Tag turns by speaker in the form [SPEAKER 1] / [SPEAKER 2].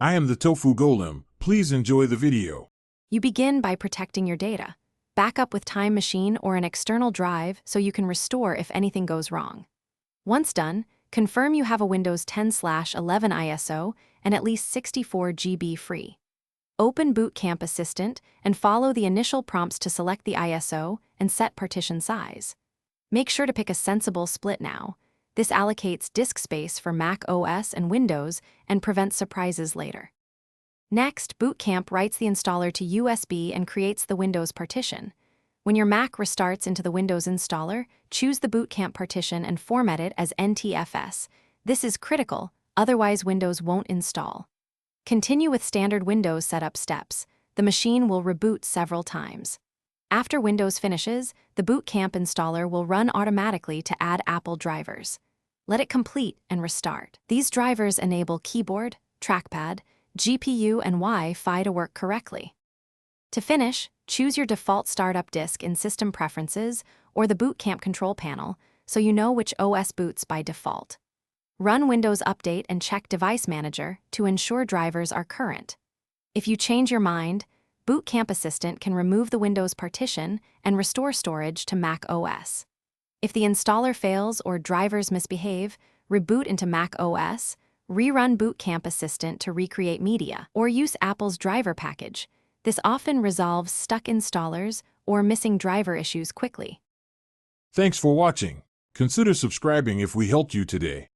[SPEAKER 1] I am the Tofu Golem. Please enjoy the video.
[SPEAKER 2] You begin by protecting your data. Back up with Time Machine or an external drive so you can restore if anything goes wrong. Once done, confirm you have a Windows 10/11 ISO and at least 64 GB free. Open Boot Camp Assistant and follow the initial prompts to select the ISO and set partition size. Make sure to pick a sensible split now. This allocates disk space for Mac OS and Windows and prevents surprises later. Next, Boot Camp writes the installer to USB and creates the Windows partition. When your Mac restarts into the Windows installer, choose the Boot Camp partition and format it as NTFS. This is critical, otherwise Windows won't install. Continue with standard Windows setup steps. The machine will reboot several times. After Windows finishes, the Boot Camp installer will run automatically to add Apple drivers. Let it complete and restart. These drivers enable keyboard, trackpad, GPU, and Wi-Fi to work correctly. To finish, choose your default startup disk in System Preferences or the Boot Camp control panel so you know which OS boots by default. Run Windows Update and check Device Manager to ensure drivers are current. If you change your mind, Boot Camp Assistant can remove the Windows partition and restore storage to Mac OS. If the installer fails or drivers misbehave, reboot into Mac OS, rerun Boot Camp Assistant to recreate media, or use Apple's driver package. This often resolves stuck installers or missing driver issues quickly.
[SPEAKER 1] Thanks for watching. Consider subscribing if we helped you today.